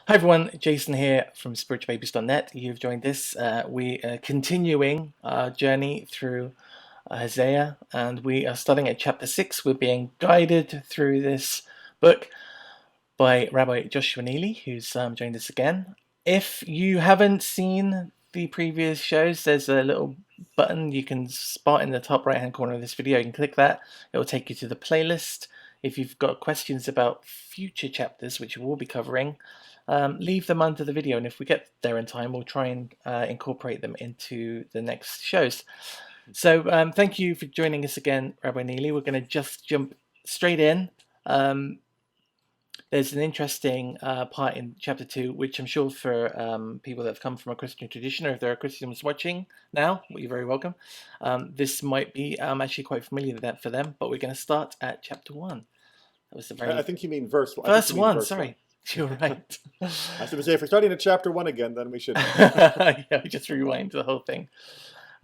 Hi everyone, Jason here from spiritualbabies.net. You've joined this. We are continuing our journey through Hosea, and we are starting at chapter 6. We're being guided through this book by Rabbi Joshua Neely, who's joined us again. If you haven't seen the previous shows, there's a little button you can spot in the top right hand corner of this video. You can click that, it will take you to the playlist. If you've got questions about future chapters, which we'll be covering, leave them under the video, and if we get there in time, we'll try and incorporate them into the next shows. So thank you for joining us again, Rabbi Neely. We're going to just jump straight in. There's an interesting part in chapter 2, which I'm sure for people that have come from a Christian tradition, or if there are Christians watching now, you're very welcome. This might be actually quite familiar for them, but we're going to start at chapter 1. That was the very I think you mean verse 1. first one. Sorry, you're right. I was going to say, if we're starting at chapter 1 again, then we should. Yeah, we just rewind the whole thing.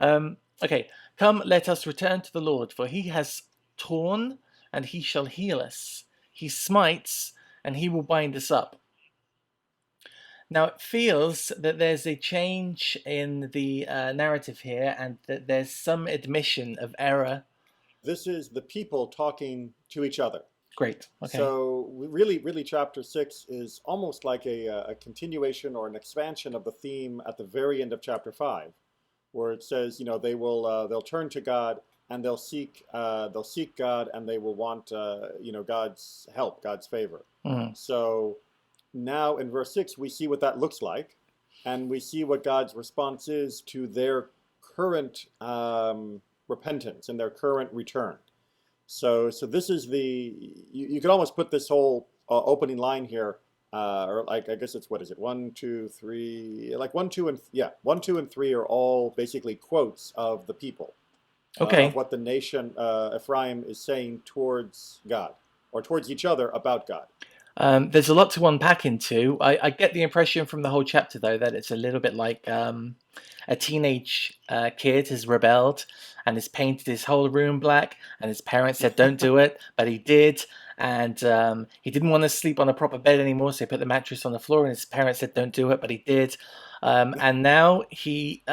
Okay, come, let us return to the Lord, for he has torn, and he shall heal us. He smites, and he will bind us up. Now, it feels that there's a change in the narrative here, and that there's some admission of error. This is the people talking to each other. Great. Okay. So really, chapter 6 is almost like a continuation or an expansion of the theme at the very end of chapter 5, where it says, they'll turn to God and they'll seek God, and they will want God's help, God's favor. Mhm. So now in verse 6 we see what that looks like, and we see what God's response is to their current repentance and their current return. So this is you could almost put this whole opening line here, or like, I guess it's, what is it, 1, 2, 3, like 1, 2, and 1, 2, and 3 are all basically quotes of the people, Okay. of what the nation Ephraim is saying towards God, or towards each other about God. There's a lot to unpack into. I get the impression from the whole chapter, though, that it's a little bit like a teenage kid has rebelled and has painted his whole room black, and his parents said don't do it, but he did. And he didn't want to sleep on a proper bed anymore, so he put the mattress on the floor, and his parents said don't do it, but he did. And now he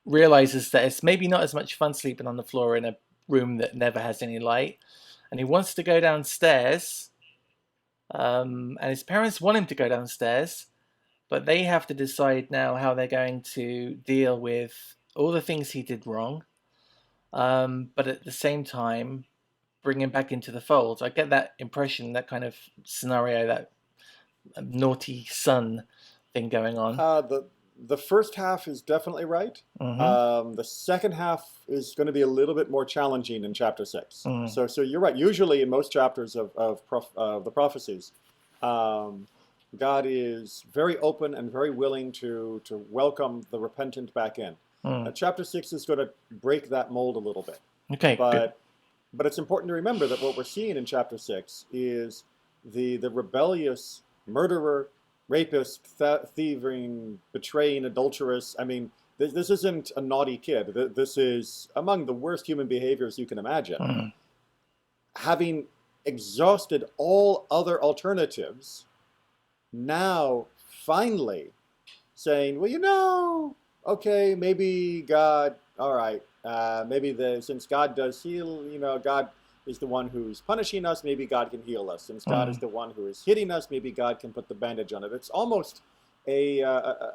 realizes that it's maybe not as much fun sleeping on the floor in a room that never has any light, and he wants to go downstairs. And his parents want him to go downstairs, but they have to decide now how they're going to deal with all the things he did wrong, but at the same time bring him back into the fold. I get that impression, that kind of scenario, that naughty son thing going on. The first half is definitely right. Mm-hmm. The second half is going to be a little bit more challenging in chapter 6. Mm. So you're right. Usually in most chapters of the prophecies, God is very open and very willing to welcome the repentant back in. Chapter 6 is going to break that mold a little bit. Okay, good. But it's important to remember that what we're seeing in chapter 6 is the rebellious murderer, rapist, thieving, betraying, adulterous. I mean, this isn't a naughty kid. This is among the worst human behaviors you can imagine. Having exhausted all other alternatives, now finally saying, well, okay, maybe God, all right, maybe since God does heal, God is the one who's punishing us, maybe God can heal us. Since God is the one who is hitting us, maybe God can put the bandage on it. It's almost a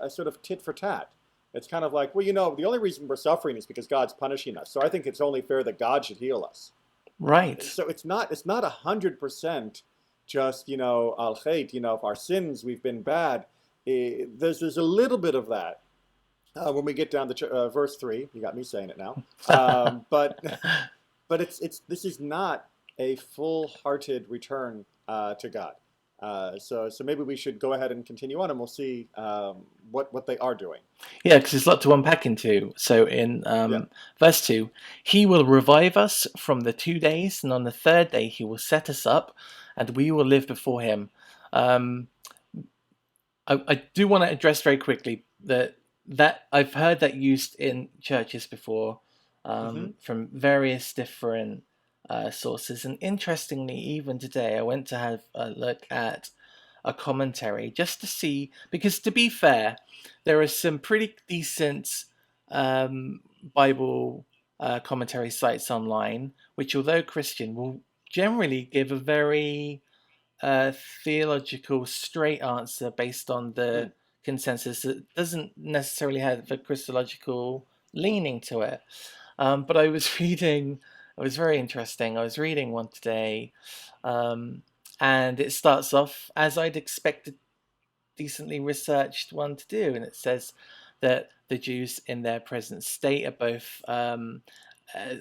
sort of tit for tat. It's kind of like, well, the only reason we're suffering is because God's punishing us. So I think it's only fair that God should heal us. Right. So it's not 100% just, al-khayt, if our sins, we've been bad. There's a little bit of that. When we get down to verse 3, you got me saying it now. But this is not a full-hearted return to God. So maybe we should go ahead and continue on, and we'll see what they are doing. Yeah, because there's a lot to unpack into. So in verse 2, he will revive us from the 2 days, and on the third day he will set us up, and we will live before him. I do want to address very quickly that I've heard that used in churches before, from various different sources. And interestingly, even today, I went to have a look at a commentary just to see, because to be fair, there are some pretty decent Bible commentary sites online, which, although Christian, will generally give a very theological straight answer based on Hmm. the consensus that doesn't necessarily have a Christological leaning to it. But I was reading, it was very interesting. I was reading one today, um, and it starts off as I'd expected decently researched one to do, and it says that the Jews in their present state are both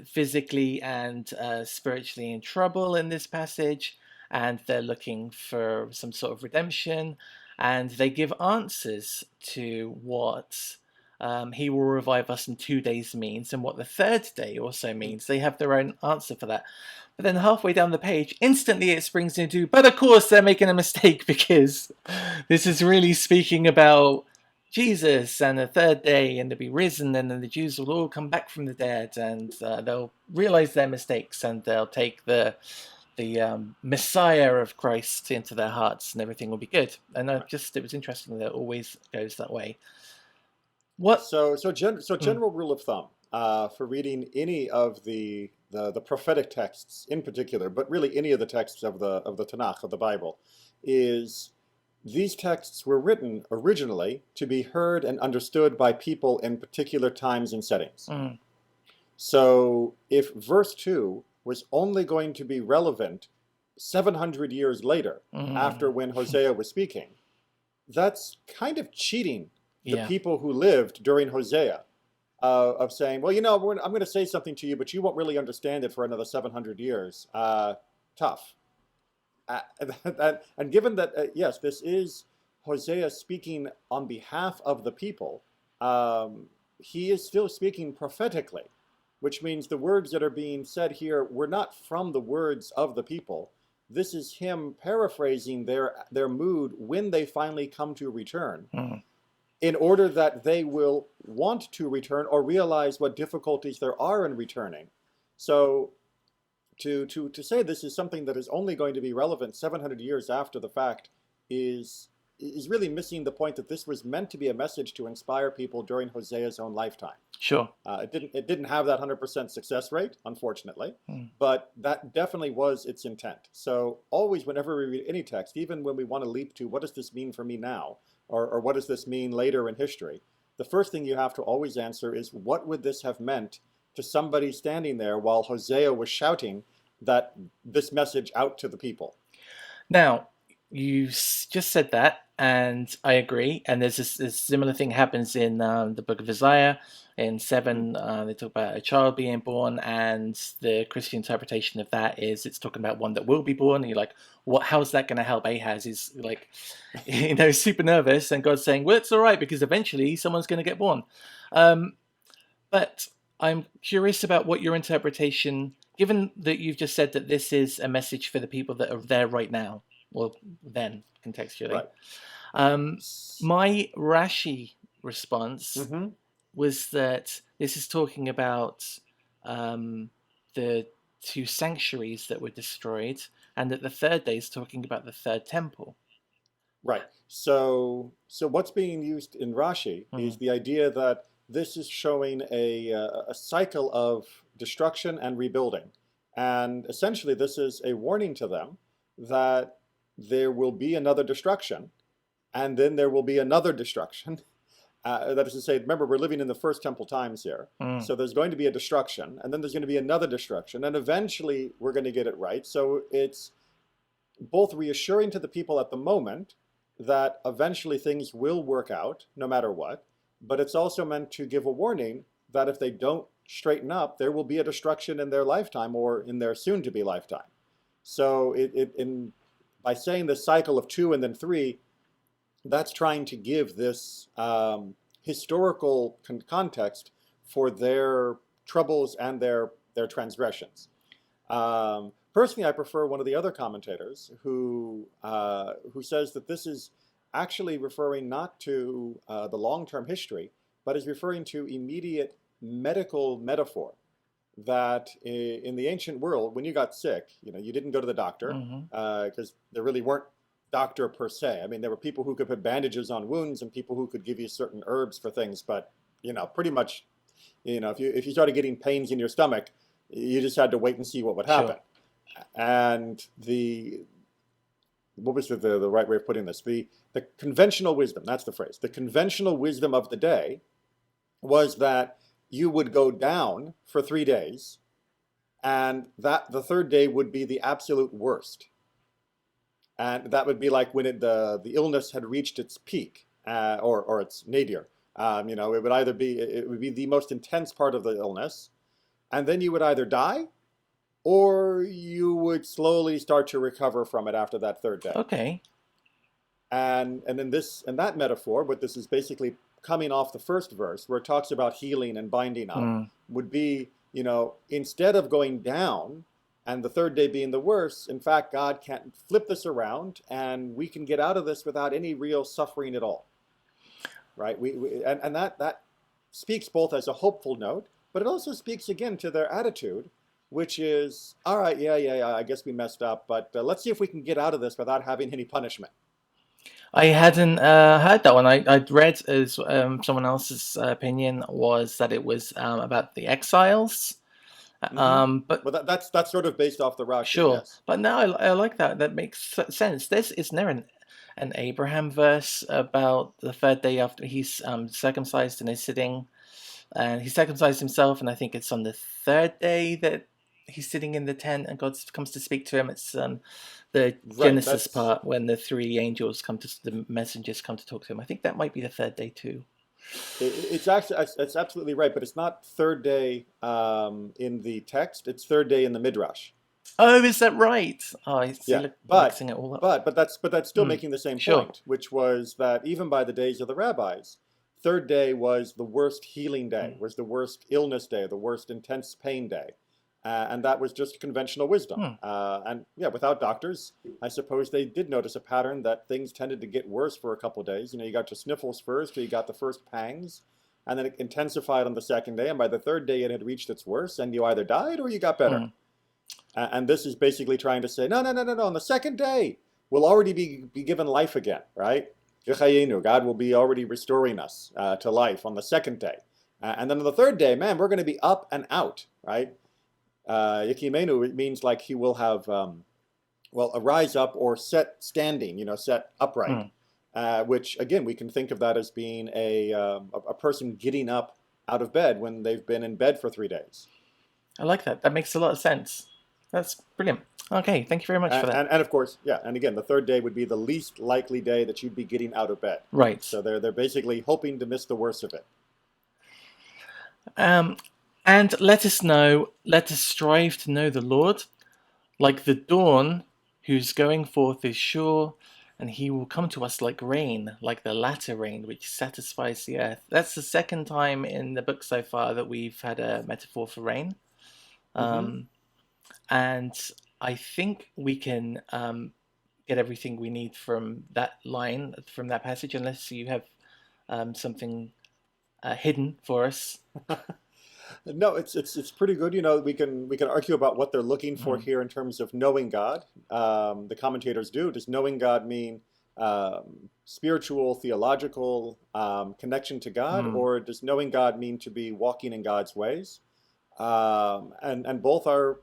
physically and spiritually in trouble in this passage, and they're looking for some sort of redemption, and they give answers to what he will revive us in 2 days means and what the third day also means. They have their own answer for that. But then halfway down the page, instantly it springs into, but of course they're making a mistake because this is really speaking about Jesus and the third day and to be risen, and then the Jews will all come back from the dead, and they'll realize their mistakes, and they'll take the Messiah of Christ into their hearts, and everything will be good. And Right. it was interesting that it always goes that way. What? So Mm, general rule of thumb for reading any of the prophetic texts in particular, but really any of the texts of the Tanakh of the Bible, is these texts were written originally to be heard and understood by people in particular times and settings. mm, So if verse 2 was only going to be relevant 700 years later, after mm, when Hosea was speaking, that's kind of cheating the yeah. people who lived during Hosea, of saying, well, I'm going to say something to you, but you won't really understand it for another 700 years. Tough. Uh, and given that, yes, this is Hosea speaking on behalf of the people, um, he is still speaking prophetically, which means the words that are being said here were not from the words of the people. This is him paraphrasing their mood when they finally come to return, Mm. in order that they will want to return or realize what difficulties there are in returning. So to say this is something that is only going to be relevant 700 years after the fact is really missing the point that this was meant to be a message to inspire people during Hosea's own lifetime. Sure. It didn't have that 100% success rate, unfortunately, Mm. but that definitely was its intent. So always, whenever we read any text, even when we want to leap to what does this mean for me now, or what does this mean later in history, the first thing you have to always answer is, what would this have meant to somebody standing there while Hosea was shouting that this message out to the people? Now, you just said that, and I agree. And there's this similar thing happens in the book of Isaiah. In Hmm. 7, they talk about a child being born, and the Christian interpretation of that is it's talking about one that will be born. And you're like, what? How's that going to help Ahaz? He's like, super nervous, and God's saying, well, it's all right because eventually someone's going to get born. Um, but I'm curious about what your interpretation, given that you've just said that this is a message for the people that are there right now, well, then contextually. Right. Um, my Rashi response Mm-hmm. was that this is talking about um, the two sanctuaries that were destroyed, and that the third day is talking about the third temple. Right. So what's being used in Rashi is Mm, the idea that this is showing a cycle of destruction and rebuilding. And essentially, this is a warning to them that there will be another destruction, and then there will be another destruction. That is to say, remember, we're living in the first temple times here. mm, So there's going to be a destruction, and then there's going to be another destruction, and eventually we're going to get it right. So it's both reassuring to the people at the moment that eventually things will work out no matter what, but it's also meant to give a warning that if they don't straighten up, there will be a destruction in their lifetime or in their soon to be lifetime. So by saying the cycle of two and then three, that's trying to give this historical context for their troubles and their transgressions. Personally, I prefer one of the other commentators who says that this is actually referring not to the long-term history, but is referring to immediate medical metaphor. That in the ancient world, when you got sick, you didn't go to the doctor mhm, because there really weren't doctor per se. I mean, there were people who could put bandages on wounds and people who could give you certain herbs for things, but pretty much, if you started getting pains in your stomach, you just had to wait and see what would happen. Sure. And the what was the right way of putting this? The conventional wisdom, that's the phrase. The conventional wisdom of the day was that you would go down for 3 days, and that the third day would be the absolute worst. And that would be like when the illness had reached its peak, or its nadir. It would either be it would be the most intense part of the illness, and then you would either die or you would slowly start to recover from it after that third day. Okay. And in that metaphor, but this is basically coming off the first verse where it talks about healing and binding up, would be, instead of going down and the third day being the worst, in fact, God can flip this around and we can get out of this without any real suffering at all. Right? And that speaks both as a hopeful note, but it also speaks again to their attitude, which is, all right, yeah, I guess we messed up, but let's see if we can get out of this without having any punishment. I hadn't heard that one. I'd read as someone else's opinion was that it was about the exiles. But Well, that's sort of based off the Rashi, sure. yes. But no, I like that. That makes sense. Isn't there an Abraham verse about the third day after he's circumcised and is sitting, and he circumcised himself, and I think it's on the third day that he's sitting in the tent and God comes to speak to him. It's the Right. Genesis That's part when the three angels the messengers come to talk to him. I think that might be the third day too. it's absolutely right, but it's not third day in the text. It's third day in the midrash. Oh, is that right? Oh, I see. Yeah, Mixing it all up. but that's still Hmm. making the same Sure. point, which was that even by the days of the rabbis, third day was the worst healing day, was the worst illness day, the worst intense pain day. And that was just conventional wisdom. And yeah, without doctors, I suppose they did notice a pattern that things tended to get worse for a couple of days. You got your sniffles first, or you got the first pangs, and then it intensified on the second day. And by the third day, it had reached its worst, and you either died or you got better. And this is basically trying to say, no. On the second day, we'll already be given life again, right? God will be already restoring us to life on the second day. And then on the third day, man, we're going to be up and out, right? Yekimenu, it means like he will have, arise up or set standing, set upright. Which, again, we can think of that as being a person getting up out of bed when they've been in bed for 3 days. I like that. That makes a lot of sense. That's brilliant. Okay, thank you very much for that. And of course, yeah, and again, the third day would be the least likely day that you'd be getting out of bed. Right. So they're basically hoping to miss the worst of it. And let us strive to know the Lord, like the dawn whose going forth is sure, and he will come to us like rain, like the latter rain, which satisfies the earth. That's the second time in the book so far that we've had a metaphor for rain. And I think we can get everything we need from that line, from that passage, unless you have something hidden for us. No, it's pretty good. We can argue about what they're looking for here in terms of knowing God. The commentators do. Does knowing God mean spiritual, theological connection to God, or does knowing God mean to be walking in God's ways? And both are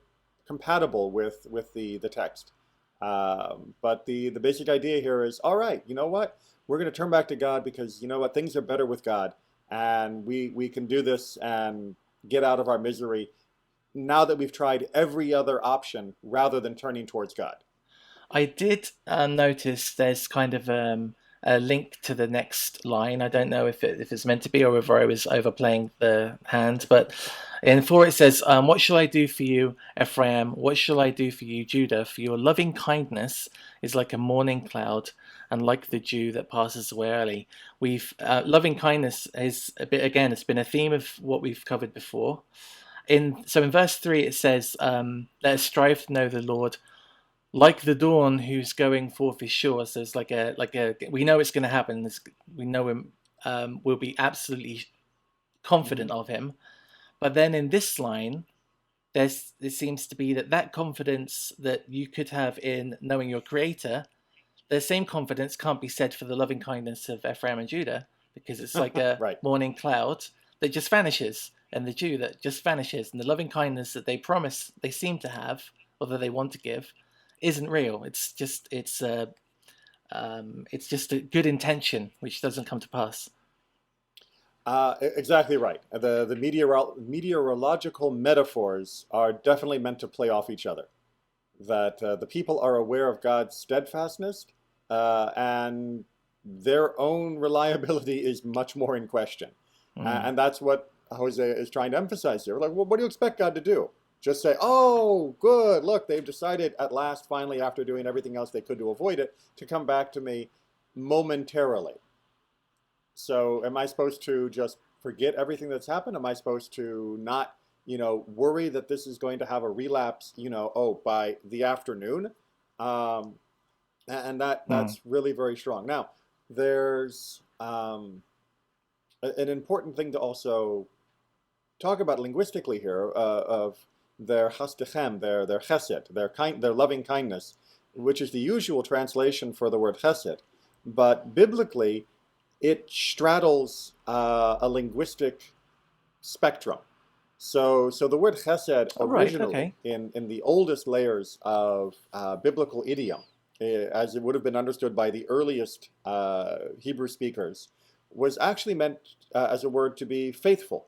compatible with the text. But the basic idea here is, all right, you know what? We're going to turn back to God because you know what? Things are better with God, and we can do this and get out of our misery now that we've tried every other option rather than turning towards God. I did notice there's kind of a link to the next line. I don't know if it's meant to be or whether I was overplaying the hand, but in 4 it says, what shall I do for you, Ephraim? What shall I do for you, Judah? For your loving kindness is like a morning cloud and like the dew that passes away early. Loving kindness is a bit, again, it's been a theme of what we've covered before. So in verse 3 it says, let us strive to know the Lord, like the dawn whose going forth is sure. So it's like a we know it's going to happen. We know him. We'll be absolutely confident of him. But then in this line, there seems to be that confidence that you could have in knowing your Creator, the same confidence can't be said for the loving kindness of Ephraim and Judah, because it's like a Right. morning cloud that just vanishes, and the dew that just vanishes, and the loving kindness that they promise they seem to have, or that they want to give, isn't real. It's just a good intention which doesn't come to pass. Exactly right. The meteorological metaphors are definitely meant to play off each other. That the people are aware of God's steadfastness, and their own reliability is much more in question. Mm. And that's what Hosea is trying to emphasize here. Like, well, what do you expect God to do? Just say, oh, good, look, they've decided at last, finally, after doing everything else they could to avoid it, to come back to me momentarily. So am I supposed to just forget everything that's happened? Am I supposed to not, worry that this is going to have a relapse, by the afternoon? Um, and Mm. that's really very strong. Now, there's an important thing to also talk about linguistically here, of their chastechem, their chesed, their loving kindness, which is the usual translation for the word chesed, but biblically it straddles a linguistic spectrum. So the word chesed Oh, right. originally, Okay. in the oldest layers of biblical idiom, as it would have been understood by the earliest Hebrew speakers, was actually meant as a word to be faithful.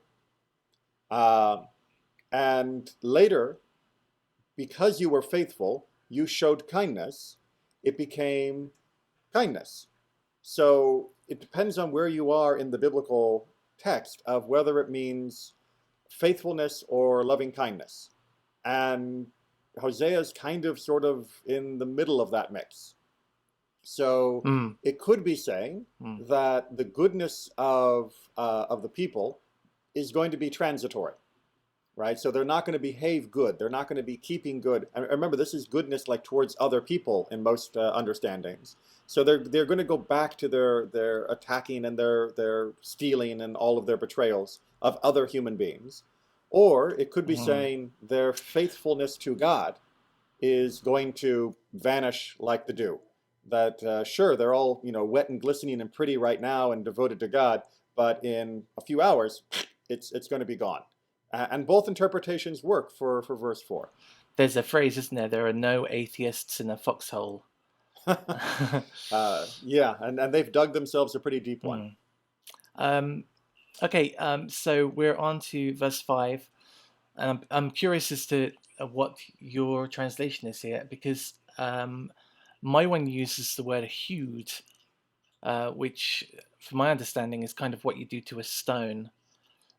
Uh, and later, because you were faithful, you showed kindness, it became kindness. So it depends on where you are in the biblical text of whether it means faithfulness or loving kindness. And Hosea is kind of sort of in the middle of that mix. So Mm. it could be saying Mm. that the goodness of the people is going to be transitory, right? So they're not going to behave good. They're not going to be keeping good. And remember, this is goodness like towards other people in most understandings. So they're going to go back to their attacking and their stealing and all of their betrayals of other human beings. Or it could be Mm. saying their faithfulness to God is going to vanish like the dew. That sure, they're all wet and glistening and pretty right now and devoted to God, but in a few hours, it's going to be gone. And both interpretations work for verse 4. There's a phrase, isn't there? There are no atheists in a foxhole. Yeah, and they've dug themselves a pretty deep one. Mm. Um, okay, so we're on to verse 5. And I'm curious as to what your translation is here, because my one uses the word hewed, which, from my understanding, is kind of what you do to a stone.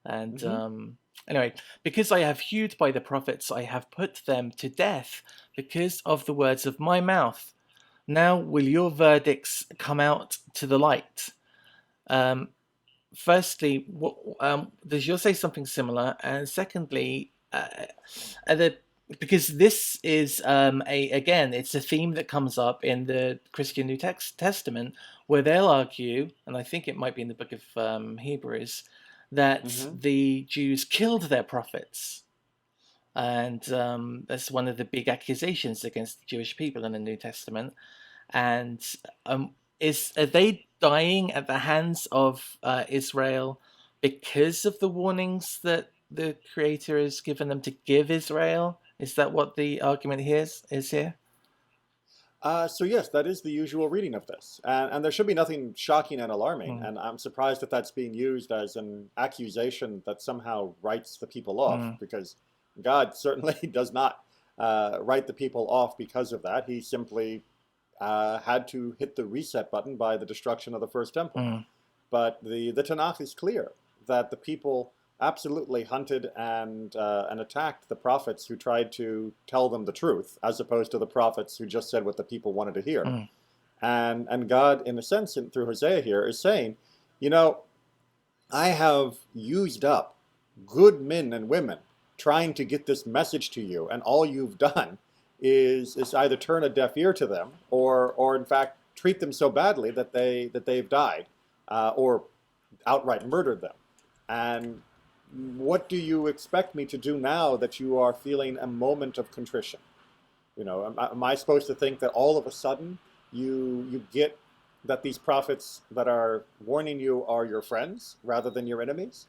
And Hmm. anyway, because I have hewed by the prophets, I have put them to death because of the words of my mouth. Now will your verdicts come out to the light? Um, Firstly, does yours say something similar? And secondly, the because this is a again, it's a theme that comes up in the Christian New Testament, where they'll argue, and I think it might be in the book of Hebrews, that Hmm. the Jews killed their prophets, and that's one of the big accusations against the Jewish people in the New Testament. And is are they dying at the hands of Israel because of the warnings that the Creator has given them to give Israel? Is that what the argument here is here? So yes, that is the usual reading of this, and there should be nothing shocking and alarming. Mm, And I'm surprised that that's being used as an accusation that somehow writes the people off, mm, because God certainly does not write the people off because of that. He simply had to hit the reset button by the destruction of the first temple. mm, But the Tanakh is clear that the people absolutely hunted and attacked the prophets who tried to tell them the truth, as opposed to the prophets who just said what the people wanted to hear. mm, And God, in a sense, through Hosea here, is saying, you know, I have used up good men and women trying to get this message to you, and all you've done is either turn a deaf ear to them, or in fact treat them so badly that they've died, or outright murdered them. And what do you expect me to do now that you are feeling a moment of contrition? Am I supposed to think that all of a sudden you get that these prophets that are warning you are your friends rather than your enemies?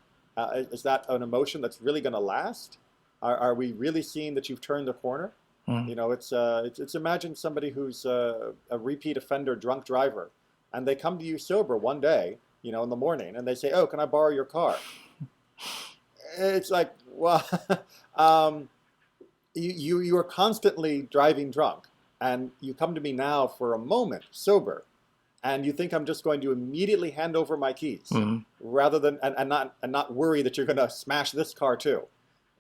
Is that an emotion that's really going to last? Are we really seeing that you've turned the corner? Mm. You know, it's imagine somebody who's a repeat offender, drunk driver, and they come to you sober one day, you know, in the morning, and they say, "Oh, can I borrow your car?" It's like, well, um, you are constantly driving drunk, and you come to me now for a moment sober, and you think I'm just going to immediately hand over my keys, Mm. rather than and not worry that you're going to smash this car too,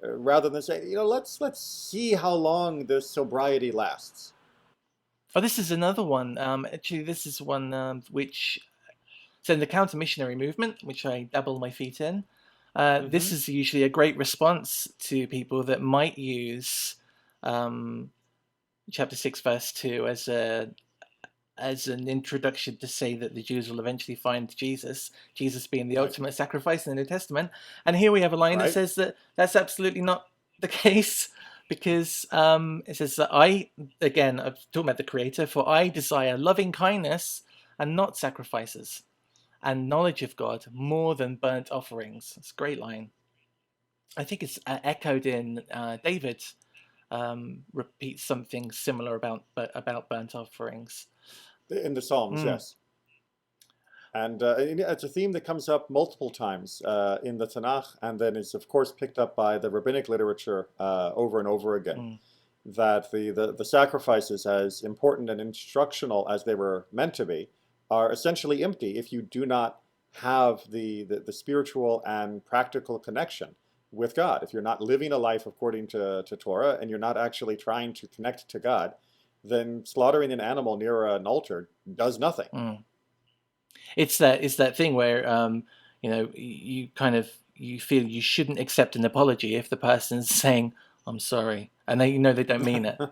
rather than say, you know, let's see how long this sobriety lasts. Oh, this is another one. Actually, this is one which so in the counter missionary movement, which I dabble my feet in. This Hmm. is usually a great response to people that might use um, chapter 6, verse 2 as an introduction to say that the Jews will eventually find Jesus, Jesus being the Right, ultimate sacrifice in the New Testament. And here we have a line that right, says that that's absolutely not the case, because it says that again, I'm talking about the Creator, for I desire loving kindness and not sacrifices, and knowledge of God more than burnt offerings. It's a great line. I think it's echoed in David repeats something similar about burnt offerings. in the Psalms, Mm, yes. And it's a theme that comes up multiple times in the Tanakh, and then is of course picked up by the rabbinic literature over and over again. mm, That the sacrifices, as important and instructional as they were meant to be, are essentially empty if you do not have the spiritual and practical connection with God. If you're not living a life according to Torah and you're not actually trying to connect to God, then slaughtering an animal near an altar does nothing. mm. It's that thing where you kind of you feel you shouldn't accept an apology if the person's saying I'm sorry and they don't mean it. Right.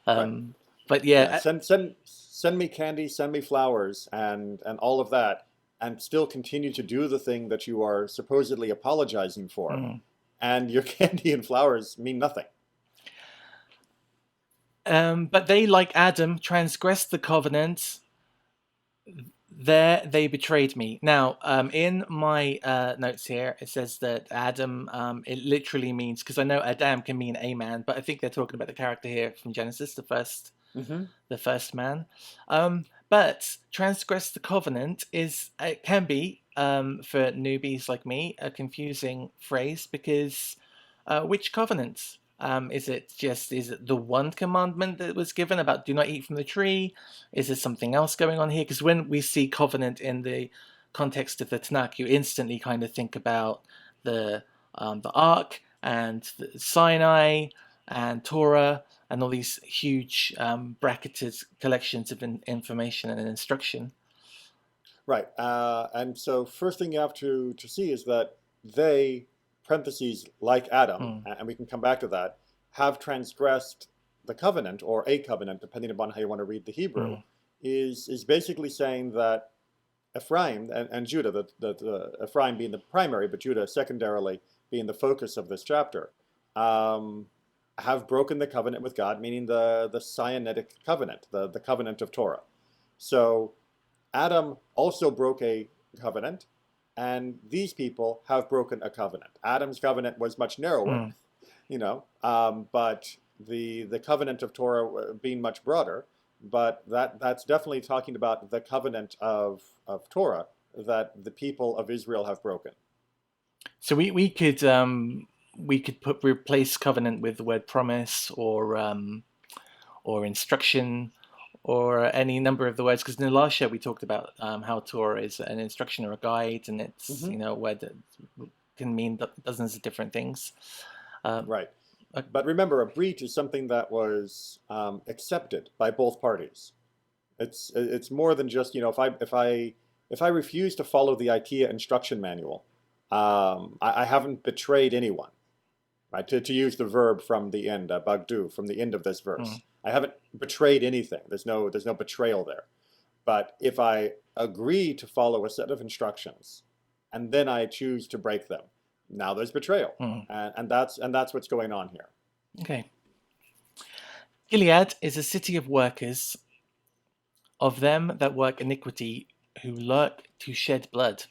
Um, but Yeah. yeah, Send me candy, send me flowers, and all of that, and still continue to do the thing that you are supposedly apologizing for, mm. and your candy and flowers mean nothing. But they, like Adam, transgressed the covenant. There they betrayed me. Now, in my notes here, it says that Adam, it literally means, because I know Adam can mean a man, but I think they're talking about the character here from Genesis, Hmm. the first man. But transgress the covenant it can be for newbies like me a confusing phrase, because which covenant? Is it the one commandment that was given about do not eat from the tree? Is there something else going on here? Because when we see covenant in the context of the Tanakh, you instantly kind of think about the Ark and the Sinai and Torah and all these huge bracketed collections of information and instruction. Right. And so first thing you have to see is that they, parentheses, like Adam, Mm, and we can come back to that, have transgressed the covenant, or a covenant, depending upon how you want to read the Hebrew, mm, is basically saying that Ephraim and Judah, Ephraim being the primary, but Judah secondarily being the focus of this chapter, um, have broken the covenant with God, meaning the Sinaitic covenant, the covenant of Torah. So Adam also broke a covenant, and these people have broken a covenant. Adam's covenant was much narrower, mm. but the covenant of Torah being much broader. But that's definitely talking about the covenant of Torah that the people of Israel have broken. So we could replace covenant with the word promise or instruction or any number of the words, because in the last show we talked about how Torah is an instruction or a guide, and it's Hmm. a word that can mean dozens of different things. Um, Right. uh, But remember, a breach is something that was accepted by both parties. It's more than just, if I refuse to follow the IKEA instruction manual, I haven't betrayed anyone, right? To use the verb from the end, bagdu, from the end of this mm. verse, I haven't betrayed anything. There's no betrayal there. But if I agree to follow a set of instructions, and then I choose to break them, now there's betrayal, Mm. and that's what's going on here. Okay. Gilead is a city of workers. of them that work iniquity, who lurk to shed blood.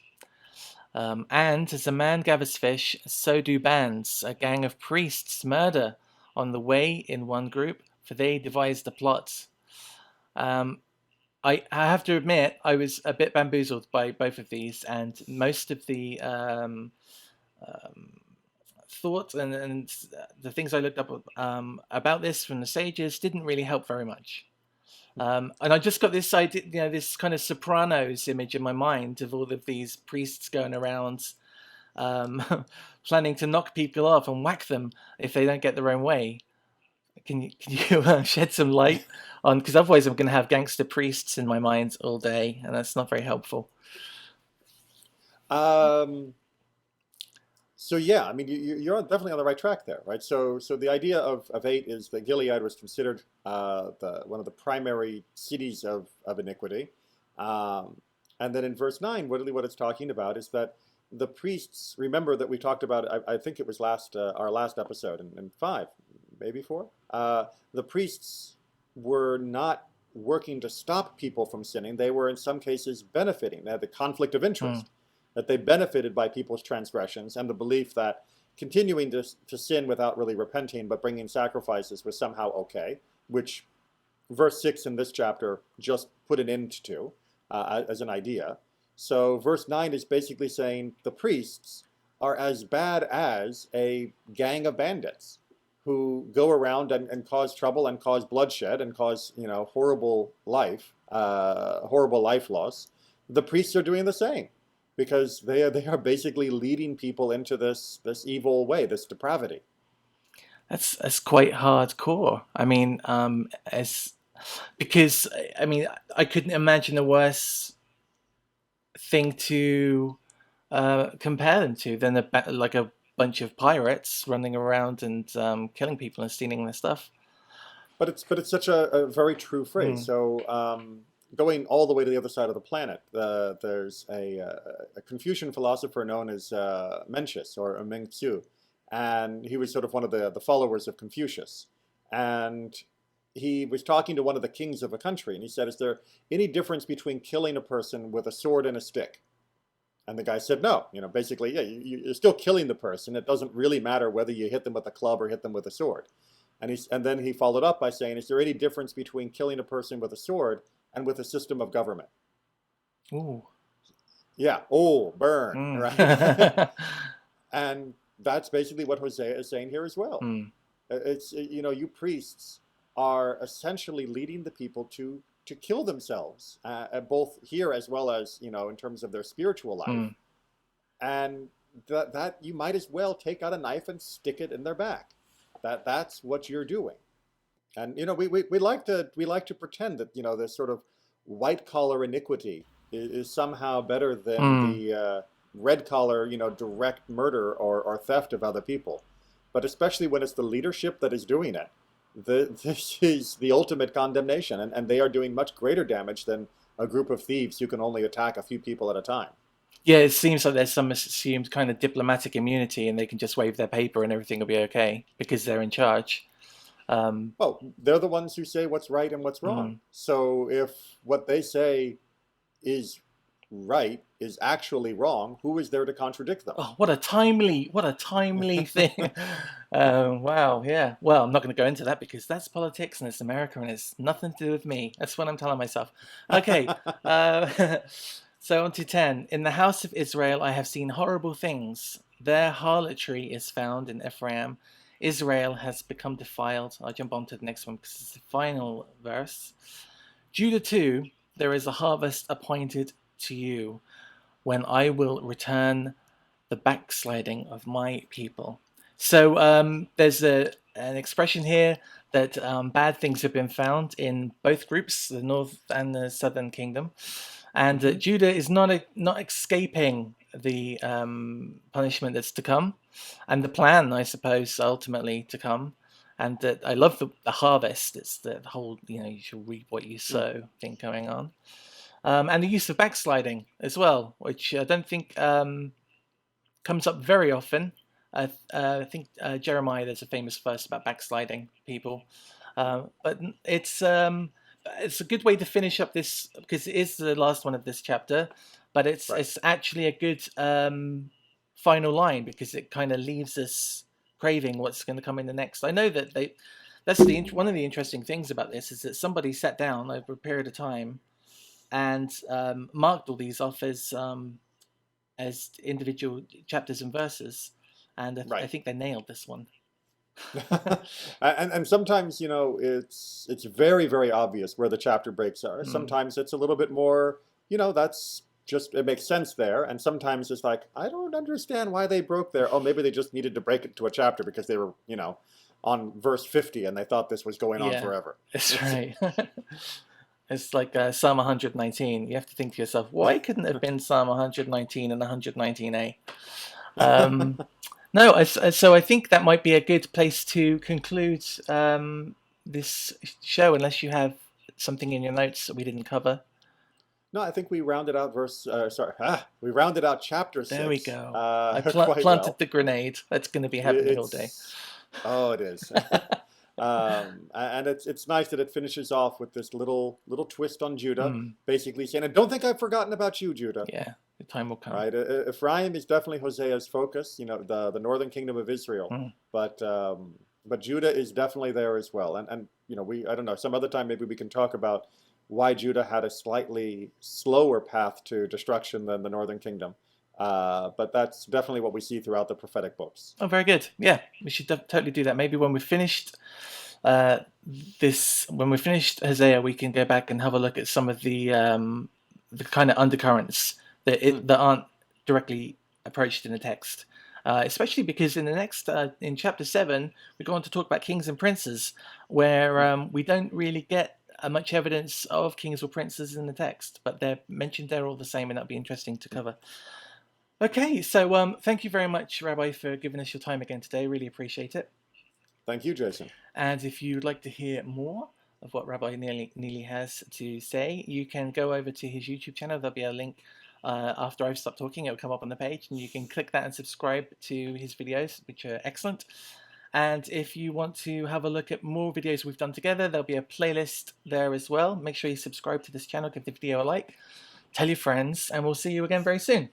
And as a man gathers fish, so do bands. A gang of priests murder on the way in one group, for they devise the plot. Um, I have to admit, I was a bit bamboozled by both of these, and most of the um, thoughts and the things I looked up about this from the sages didn't really help very much. And I just got this idea, this kind of Sopranos image in my mind of all of these priests going around um, planning to knock people off and whack them if they don't get their own way. Can you shed some light on? Because otherwise, I'm going to have gangster priests in my mind all day, and that's not very helpful. Um, so yeah, I mean, you're definitely on the right track there, right? So the idea of 8 is that Gilead was considered one of the primary cities of iniquity, um, and then in verse 9, really what it's talking about is that the priests. Remember that we talked about. I think it was our last episode in 5, maybe 4. The priests were not working to stop people from sinning. They were in some cases benefiting. They had the conflict of Mm. interest, that they benefited by people's transgressions, and the belief that continuing to sin without really repenting but bringing sacrifices was somehow okay, which verse 6 in this chapter just put an end to as an idea. So verse 9 is basically saying the priests are as bad as a gang of bandits who go around and cause trouble and cause bloodshed and cause horrible life loss. The priests are doing the same because they are basically leading people into this evil way, this depravity. That's quite hardcore. I mean, as because I mean, I couldn't imagine a worse thing to compare them to than like a bunch of pirates running around and killing people and stealing their stuff. But it's such a very true phrase. Mm. So going all the way to the other side of the planet, there's a Confucian philosopher known as Mencius or Meng Tzu, and he was sort of one of the followers of Confucius. And he was talking to one of the kings of a country, and he said, "Is there any difference between killing a person with a sword and a stick?" And the guy said, "No. Basically, yeah, you're still killing the person. It doesn't really matter whether you hit them with a club or hit them with a sword." And then he followed up by saying, "Is there any difference between killing a person with a sword and with a system of government?" Ooh. Yeah. Oh, burn, right? Mm. And that's basically what Hosea is saying here as well. Mm. It's you priests are essentially leading the people to kill themselves, both here as well as in terms of their spiritual life. Mm. And that you might as well take out a knife and stick it in their back. That's what you're doing. And we like to pretend that this sort of white collar iniquity is somehow better than Mm. the red collar direct murder or theft of other people. But especially when it's the leadership that is doing it, this is the ultimate condemnation, and they are doing much greater damage than a group of thieves who can only attack a few people at a time. Yeah, it seems like there's some assumed kind of diplomatic immunity, and they can just wave their paper and everything will be okay because they're in charge. Um, Well, they're the ones who say what's right and what's wrong. mm. So if what they say is right is actually wrong, who is there to contradict them? Oh, what a timely thing. Wow, yeah. Well, I'm not going to go into that because that's politics and it's America and it's nothing to do with me. That's what I'm telling myself. Okay, so on to 10. In the house of Israel, I have seen horrible things. Their harlotry is found in Ephraim. Israel has become defiled. I'll jump on to the next one because it's the final verse. Judah too, there is a harvest appointed to you when I will return the backsliding of my people. So there's an expression here that bad things have been found in both groups, the north and the southern kingdom, and Hmm. Judah is not escaping the punishment that's to come, and the plan, I suppose, ultimately to come. And that I love the harvest. It's the whole you should reap what you sow thing going on, and the use of backsliding as well, which I don't think comes up very often. I think Jeremiah, there's a famous verse about backsliding people, but it's it's a good way to finish up this because it is the last one of this chapter, but Right. it's actually a good final line because it kind of leaves us craving what's going to come in the next. I know that that's one of the interesting things about this is that somebody sat down over a period of time and marked all these off as individual chapters and verses, and I Right. think they nailed this one. And sometimes, it's very, very obvious where the chapter breaks are. Mm, Sometimes it's a little bit more, that's just, it makes sense there. And sometimes it's like, I don't understand why they broke there. Oh, maybe they just needed to break it to a chapter because they were, on verse 50 and they thought this was going on yeah, forever. that's right. It's like Psalm 119. You have to think to yourself, why couldn't it have been Psalm 119 and 119a? Um, no, so I think that might be a good place to conclude this show, unless you have something in your notes that we didn't cover. No, I think we rounded out we rounded out chapter There we six go. I quite planted well. the grenade. That's going to be happening all day. It's Oh, it is. And it's nice that it finishes off with this little twist on Judah, Mm, basically saying, "And don't think I've forgotten about you, Judah." yeah, the time will come. Right? Ephraim is definitely Hosea's focus, the northern kingdom of Israel, Mm. but Judah is definitely there as well. And we I don't know, some other time maybe we can talk about why Judah had a slightly slower path to destruction than the northern kingdom. But that's definitely what we see throughout the prophetic books. Oh, very good. Yeah, we should totally do that. Maybe when we've finished uh, when we've finished Hosea, we can go back and have a look at some of the kind of undercurrents Hmm. that aren't directly approached in the text. Especially because in the next in chapter 7 we go on to talk about kings and princes, where Hmm. we don't really get much evidence of kings or princes in the text, but they're mentioned there all the same, and that'd be interesting to cover. Okay, so thank you very much, Rabbi, for giving us your time again today. Really appreciate it. Thank you, Jason. And if you'd like to hear more of what Rabbi Neely has to say, you can go over to his YouTube channel. There'll be a link after I've stopped talking. It'll come up on the page, and you can click that and subscribe to his videos, which are excellent. And if you want to have a look at more videos we've done together, there'll be a playlist there as well. Make sure you subscribe to this channel, give the video a like, tell your friends, and we'll see you again very soon.